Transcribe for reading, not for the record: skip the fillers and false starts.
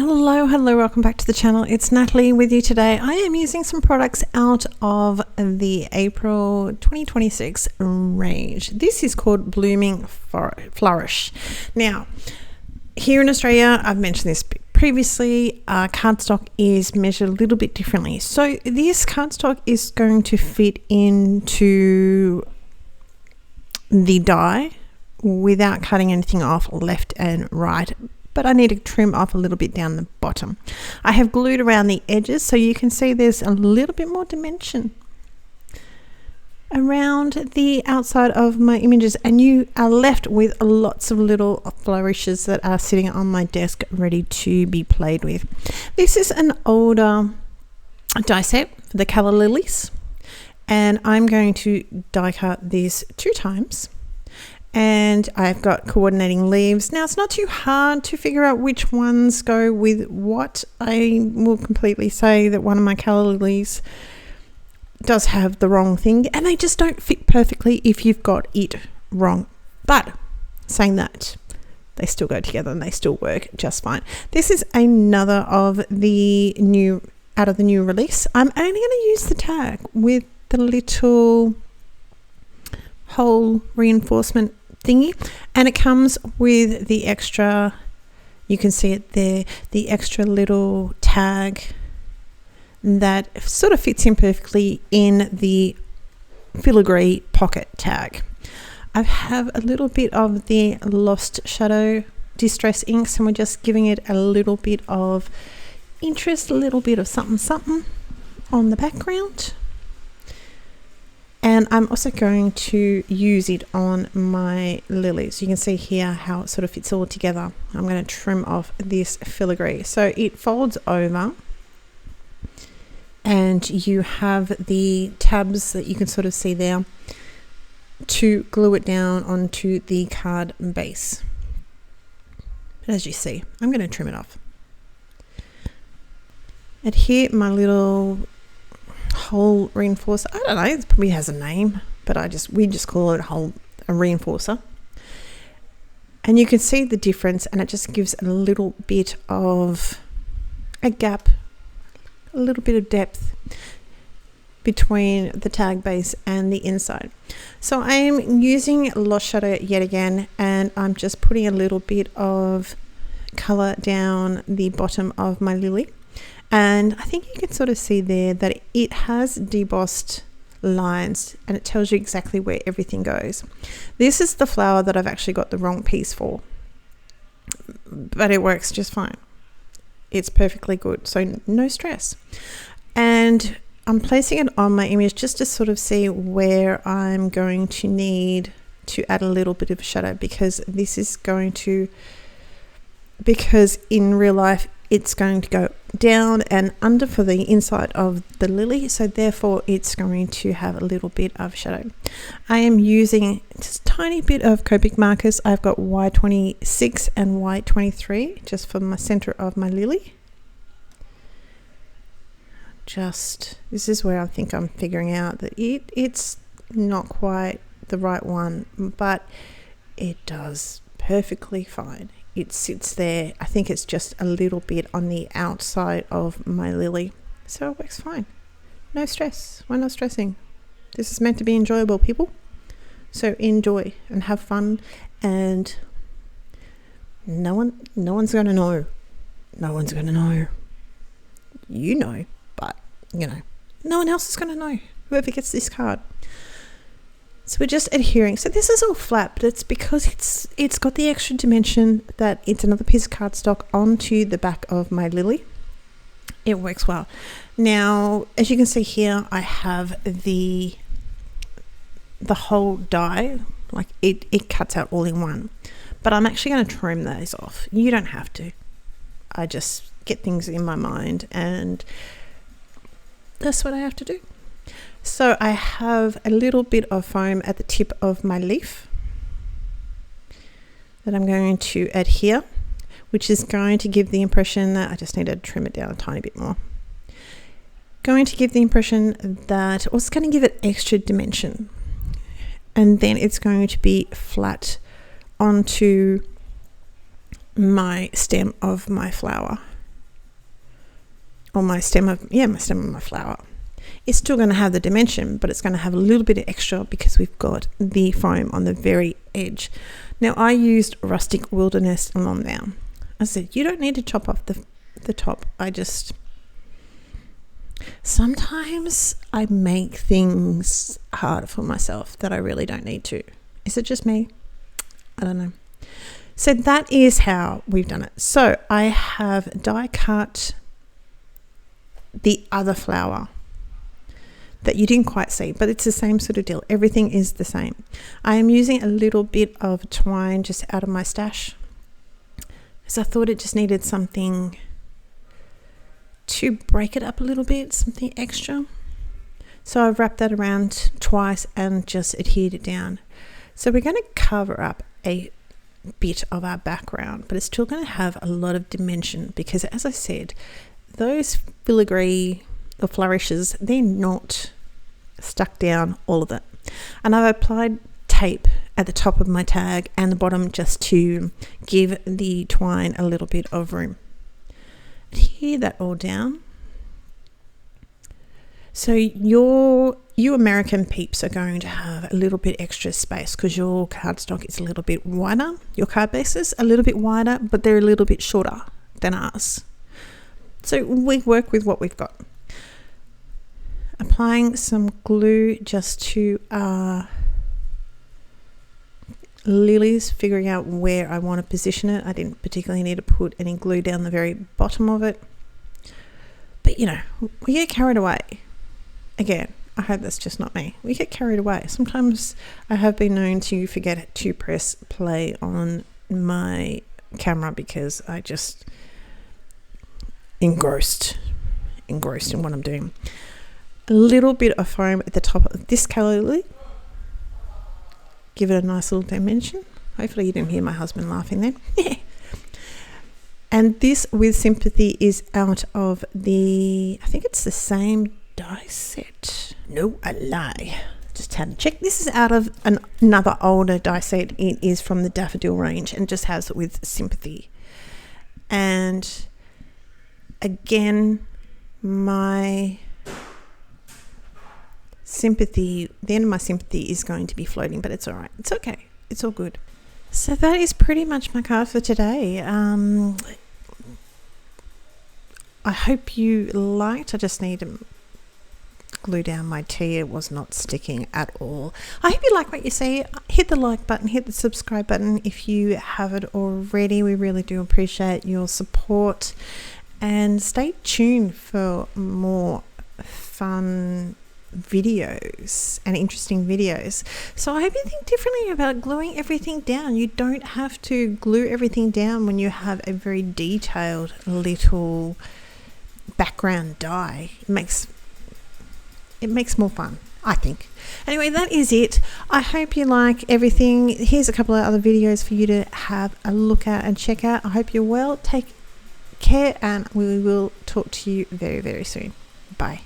Hello, welcome back to the channel. It's Natalie with you today. I am using some products out of the April 2026 range. This is called Blooming Flourish. Now, here in Australia, I've mentioned this previously, cardstock is measured a little bit differently. So this cardstock is going to fit into the die without cutting anything off left and right, but I need to trim off a little bit down the bottom. I have glued around the edges so you can see there's a little bit more dimension around the outside of my images, and you are left with lots of little flourishes that are sitting on my desk ready to be played with. This is an older die set for the Calla Lilies, and I'm going to die cut this 2 times. And I've got coordinating leaves. Now, it's not too hard to figure out which ones go with what. I will completely say that one of my Calla Lilies does have the wrong thing, and they just don't fit perfectly if you've got it wrong. But saying that, they still go together and they still work just fine. This is another of the new, out of the new release. I'm only going to use the tag with the little hole reinforcement thingy, and it comes with the extra, you can see it there, the extra little tag that sort of fits in perfectly in the filigree pocket tag. I have a little bit of the Lost Shadow Distress inks, and we're just giving it a little bit of interest, a little bit of something on the background. And I'm also going to use it on my lilies. You can see here how it sort of fits all together. I'm going to trim off this filigree. So it folds over, and you have the tabs that you can sort of see there to glue it down onto the card base. But as you see, I'm going to trim it off. And here my little hole reinforcer, I don't know, it probably has a name, but we just call it a reinforcer. And you can see the difference, and it just gives a little bit of a gap, a little bit of depth between the tag base and the inside. So I am using Lost Shadow yet again, and I'm just putting a little bit of color down the bottom of my lily. And I think you can sort of see there that it has debossed lines, and it tells you exactly where everything goes. This is the flower that I've actually got the wrong piece for, but it works just fine. It's perfectly good, so no stress. And I'm placing it on my image just to sort of see where I'm going to need to add a little bit of shadow, because this is going to, because in real life it's going to go down and under for the inside of the lily, so therefore it's going to have a little bit of shadow. I am using just a tiny bit of Copic markers. I've got Y26 and Y23 just for my center of my lily. This is where I think I'm figuring out that it's not quite the right one, but it does perfectly fine. It sits there. I think it's just a little bit on the outside of my lily, so it works fine. No stress. We're not stressing. This is meant to be enjoyable, people. So enjoy and have fun, and no one's going to know. No one's going to know. You know, but no one else is going to know. Whoever gets this card. So we're just adhering. So this is all flat, but it's because it's got the extra dimension that it's another piece of cardstock onto the back of my lily. It works well. Now, as you can see here, I have the whole die, like it cuts out all in one. But I'm actually going to trim those off. You don't have to. I just get things in my mind, and that's what I have to do. So I have a little bit of foam at the tip of my leaf that I'm going to adhere, which is going to give the impression that I just need to trim it down a tiny bit more. Going to give the impression that, or it's going to give it extra dimension, and then it's going to be flat onto my stem of my flower. or my stem of my flower, it's still going to have the dimension, but it's going to have a little bit of extra because we've got the foam on the very edge. Now, I used Rustic Wilderness along now. I said, you don't need to chop off the top. Sometimes I make things harder for myself that I really don't need to. Is it just me? I don't know. So that is how we've done it. So I have die cut the other flower that you didn't quite see, but it's the same sort of deal. Everything is the same. I am using a little bit of twine just out of my stash because I thought it just needed something to break it up a little bit, something extra. So I've wrapped that around twice and just adhered it down. So we're going to cover up a bit of our background, but it's still going to have a lot of dimension because, as I said, those filigree or flourishes, they're not stuck down, all of it. And I've applied tape at the top of my tag and the bottom just to give the twine a little bit of room. Adhere that all down. So you American peeps are going to have a little bit extra space because your cardstock is a little bit wider. Your card bases a little bit wider, but they're a little bit shorter than ours. So we work with what we've got. Applying some glue just to lilies, figuring out where I want to position it. I didn't particularly need to put any glue down the very bottom of it. But we get carried away. Again, I hope that's just not me. We get carried away. Sometimes I have been known to forget to press play on my camera because I just engrossed in what I'm doing. A little bit of foam at the top of this Calla Lily. Give it a nice little dimension. Hopefully you didn't hear my husband laughing then. And this with Sympathy is out of I think it's the same die set. No, I lie. Just had to check. This is out of another older die set. It is from the Daffodil range and just has it with Sympathy. And again, my Sympathy, the end of my Sympathy is going to be floating, but it's all right. It's okay. It's all good. So that is pretty much my card for today. I hope you liked. I just need to glue down my tea. It was not sticking at all. I hope you like what you see. Hit the like button, hit the subscribe button if you haven't already. We really do appreciate your support, and stay tuned for more fun videos and interesting videos. So I hope you think differently about gluing everything down. You don't have to glue everything down when you have a very detailed little background die. It makes more fun, I think. Anyway, that is it. I hope you like everything. Here's a couple of other videos for you to have a look at and check out. I hope you're well. Take care, and we will talk to you very, very soon. Bye.